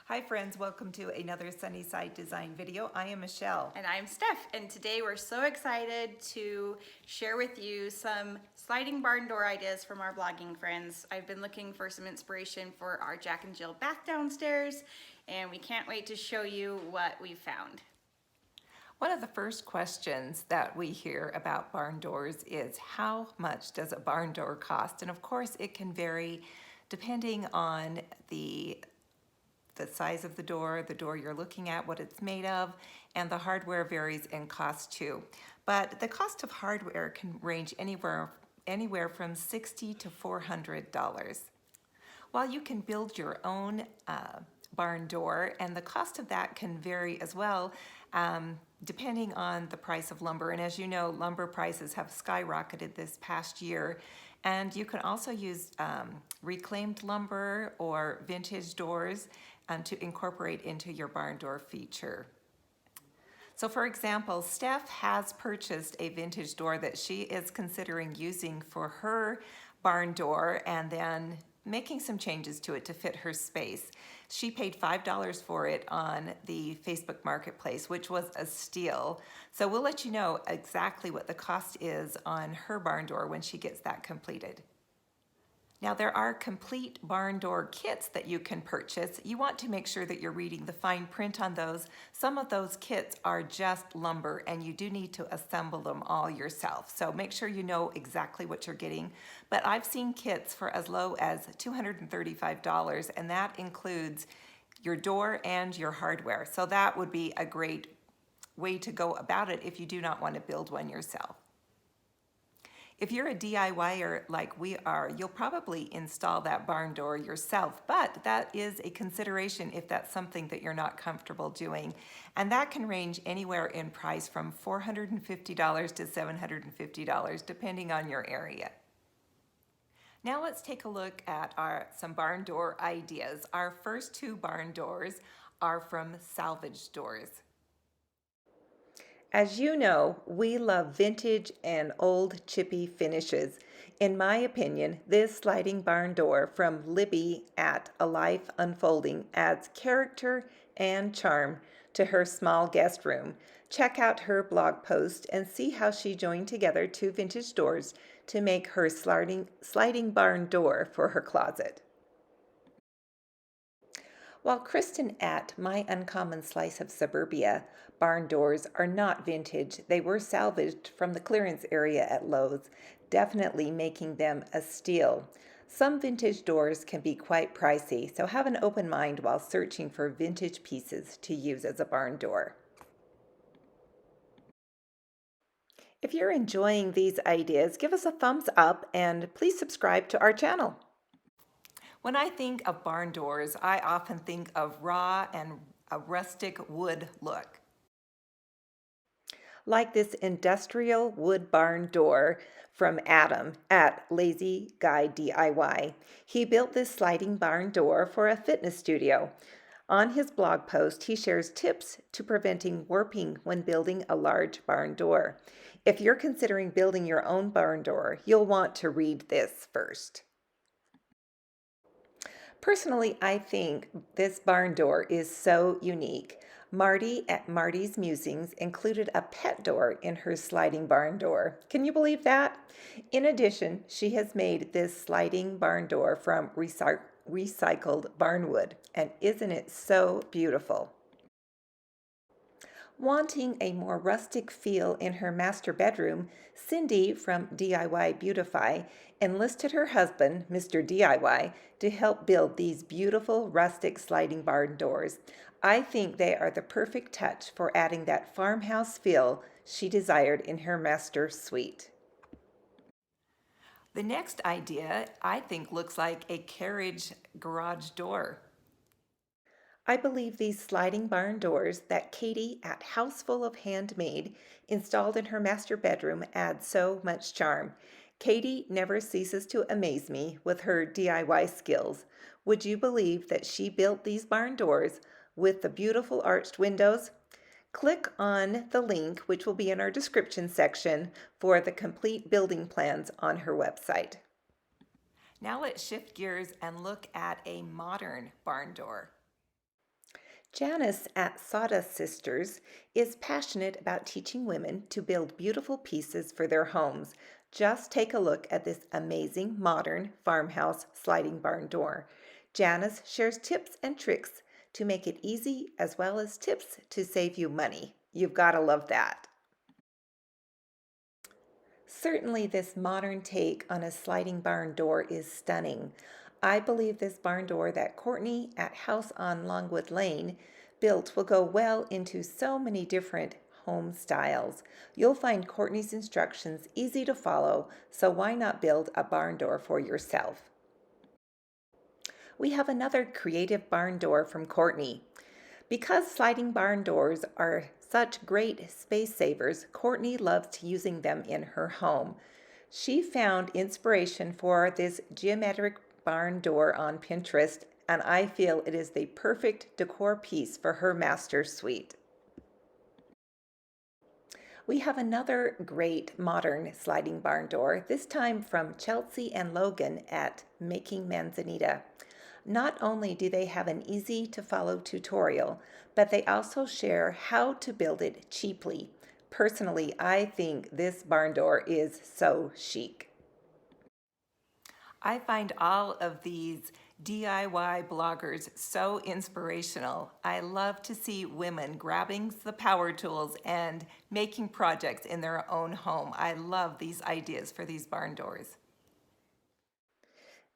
Hi friends, welcome to another Sunnyside Design video. I am Michelle. And I'm Steph, and today we're so excited to share with you some sliding barn door ideas from our blogging friends. I've been looking for some inspiration for our Jack and Jill bath downstairs, and we can't wait to show you what we found. One of the first questions that we hear about barn doors is how much does a barn door cost? And of course it can vary depending on the size of the door you're looking at, what it's made of, and the hardware varies in cost too. But the cost of hardware can range anywhere from $60 to $400. While you can build your own barn door, and the cost of that can vary as well, depending on the price of lumber. And as you know, lumber prices have skyrocketed this past year. And you can also use reclaimed lumber or vintage doors to incorporate into your barn door feature. So for example, Steph has purchased a vintage door that she is considering using for her barn door and then making some changes to it to fit her space. She paid $5 for it on the Facebook Marketplace, which was a steal. So we'll let you know exactly what the cost is on her barn door when she gets that completed. Now there are complete barn door kits that you can purchase. You want to make sure that you're reading the fine print on those. Some of those kits are just lumber and you do need to assemble them all yourself. So make sure you know exactly what you're getting. But I've seen kits for as low as $235, and that includes your door and your hardware. So that would be a great way to go about it if you do not want to build one yourself. If you're a DIYer like we are, you'll probably install that barn door yourself, but that is a consideration if that's something that you're not comfortable doing. And that can range anywhere in price from $450 to $750, depending on your area. Now let's take a look at some barn door ideas. Our first two barn doors are from Salvaged doors. As you know, we love vintage and old chippy finishes. In my opinion, this sliding barn door from Libby at A Life Unfolding adds character and charm to her small guest room. Check out her blog post and see how she joined together two vintage doors to make her sliding barn door for her closet. While Kristen at My Uncommon Slice of Suburbia barn doors are not vintage, they were salvaged from the clearance area at Lowe's, definitely making them a steal. Some vintage doors can be quite pricey, so have an open mind while searching for vintage pieces to use as a barn door. If you're enjoying these ideas, give us a thumbs up and please subscribe to our channel. When I think of barn doors, I often think of raw and a rustic wood look. Like this industrial wood barn door from Adam at Lazy Guy DIY. He built this sliding barn door for a fitness studio. On his blog post, he shares tips to preventing warping when building a large barn door. If you're considering building your own barn door, you'll want to read this first. Personally, I think this barn door is so unique. Marty at Marty's Musings included a pet door in her sliding barn door. Can you believe that? In addition, she has made this sliding barn door from recycled barnwood, and isn't it so beautiful? Wanting a more rustic feel in her master bedroom, Cindy from DIY Beautify enlisted her husband, Mr. DIY, to help build these beautiful rustic sliding barn doors. I think they are the perfect touch for adding that farmhouse feel she desired in her master suite. The next idea, I think, looks like a carriage garage door. I believe these sliding barn doors that Katie at Houseful of Handmade installed in her master bedroom add so much charm. Katie never ceases to amaze me with her DIY skills. Would you believe that she built these barn doors with the beautiful arched windows? Click on the link, which will be in our description section, for the complete building plans on her website. Now let's shift gears and look at a modern barn door. Janice at Sawdust Sisters is passionate about teaching women to build beautiful pieces for their homes. Just take a look at this amazing modern farmhouse sliding barn door. Janice shares tips and tricks to make it easy as well as tips to save you money. You've got to love that. Certainly, this modern take on a sliding barn door is stunning. I believe this barn door that Courtney at House on Longwood Lane built will go well into so many different home styles. You'll find Courtney's instructions easy to follow, so why not build a barn door for yourself? We have another creative barn door from Courtney. Because sliding barn doors are such great space savers, Courtney loves using them in her home. She found inspiration for this geometric barn door on Pinterest, and I feel it is the perfect decor piece for her master suite. We have another great modern sliding barn door, this time from Chelsea and Logan at Making Manzanita. Not only do they have an easy to follow tutorial, but they also share how to build it cheaply. Personally, I think this barn door is so chic. I find all of these DIY bloggers so inspirational. I love to see women grabbing the power tools and making projects in their own home. I love these ideas for these barn doors.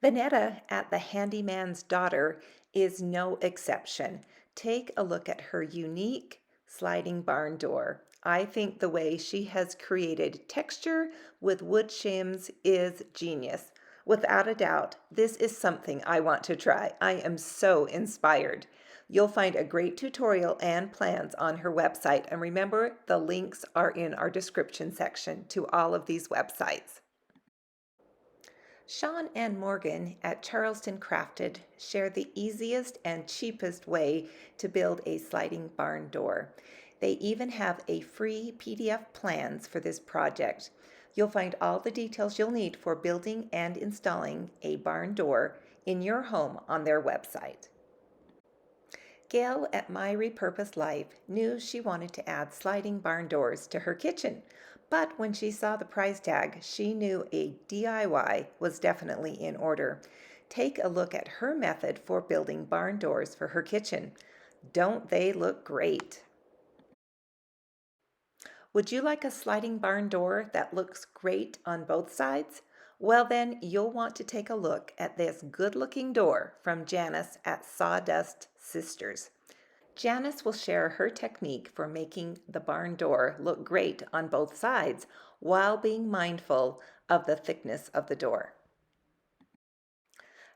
Vanetta at The Handyman's Daughter is no exception. Take a look at her unique sliding barn door. I think the way she has created texture with wood shims is genius. Without a doubt, this is something I want to try. I am so inspired. You'll find a great tutorial and plans on her website, and remember, the links are in our description section to all of these websites. Sean and Morgan at Charleston Crafted share the easiest and cheapest way to build a sliding barn door. They even have a free PDF plans for this project. You'll find all the details you'll need for building and installing a barn door in your home on their website. Gail at My Repurposed Life knew she wanted to add sliding barn doors to her kitchen, but when she saw the price tag, she knew a DIY was definitely in order. Take a look at her method for building barn doors for her kitchen. Don't they look great? Would you like a sliding barn door that looks great on both sides? Well, then you'll want to take a look at this good-looking door from Janice at Sawdust Sisters. Janice will share her technique for making the barn door look great on both sides while being mindful of the thickness of the door.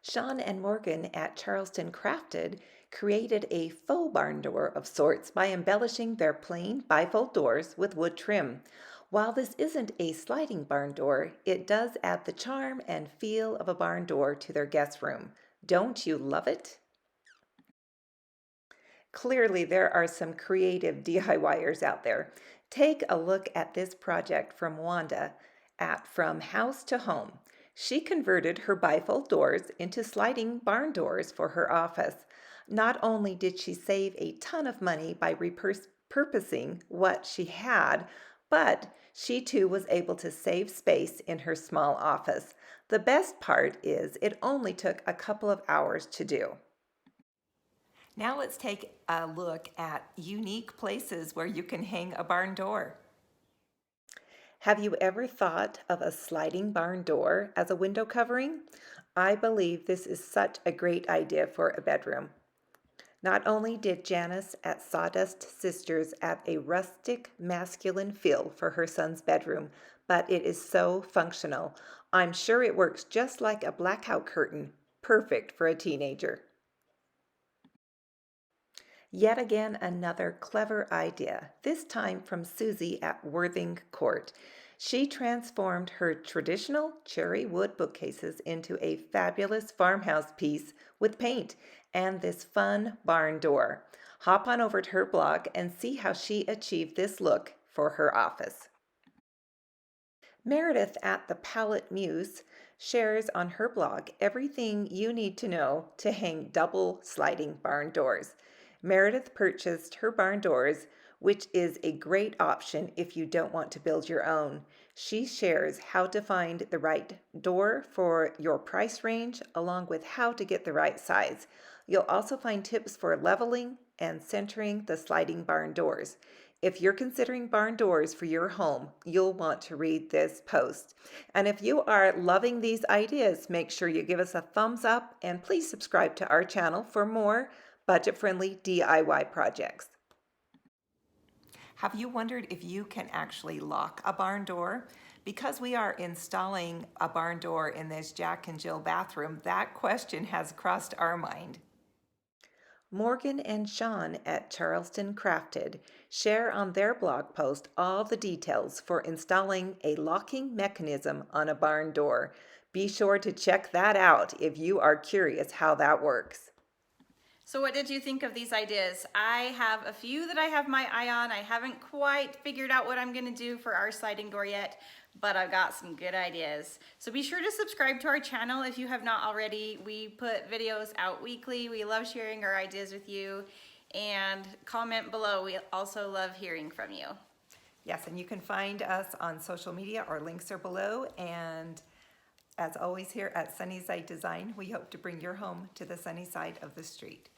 Sean and Morgan at Charleston Crafted created a faux barn door of sorts by embellishing their plain bifold doors with wood trim. While this isn't a sliding barn door, it does add the charm and feel of a barn door to their guest room. Don't you love it? Clearly, there are some creative DIYers out there. Take a look at this project from Wanda at From House to Home. She converted her bifold doors into sliding barn doors for her office. Not only did she save a ton of money by repurposing what she had, but she too was able to save space in her small office. The best part is it only took a couple of hours to do. Now let's take a look at unique places where you can hang a barn door. Have you ever thought of a sliding barn door as a window covering? I believe this is such a great idea for a bedroom. Not only did Janice at Sawdust Sisters add a rustic masculine feel for her son's bedroom, but it is so functional. I'm sure it works just like a blackout curtain, perfect for a teenager. Yet again, another clever idea, this time from Susie at Worthing Court. She transformed her traditional cherry wood bookcases into a fabulous farmhouse piece with paint and this fun barn door. Hop on over to her blog and see how she achieved this look for her office. Meredith at the Palette Muse shares on her blog everything you need to know to hang double sliding barn doors. Meredith purchased her barn doors, which is a great option if you don't want to build your own. She shares how to find the right door for your price range, along with how to get the right size. You'll also find tips for leveling and centering the sliding barn doors. If you're considering barn doors for your home, you'll want to read this post. And if you are loving these ideas, make sure you give us a thumbs up and please subscribe to our channel for more budget-friendly DIY projects. Have you wondered if you can actually lock a barn door? Because we are installing a barn door in this Jack and Jill bathroom, that question has crossed our mind. Morgan and Sean at Charleston Crafted share on their blog post all the details for installing a locking mechanism on a barn door. Be sure to check that out if you are curious how that works. So what did you think of these ideas? I have a few that I have my eye on. I haven't quite figured out what I'm gonna do for our sliding door yet, but I've got some good ideas. So be sure to subscribe to our channel if you have not already. We put videos out weekly. We love sharing our ideas with you, and comment below. We also love hearing from you. Yes, and you can find us on social media. Our links are below, and as always here at Sunnyside Design, we hope to bring your home to the sunny side of the street.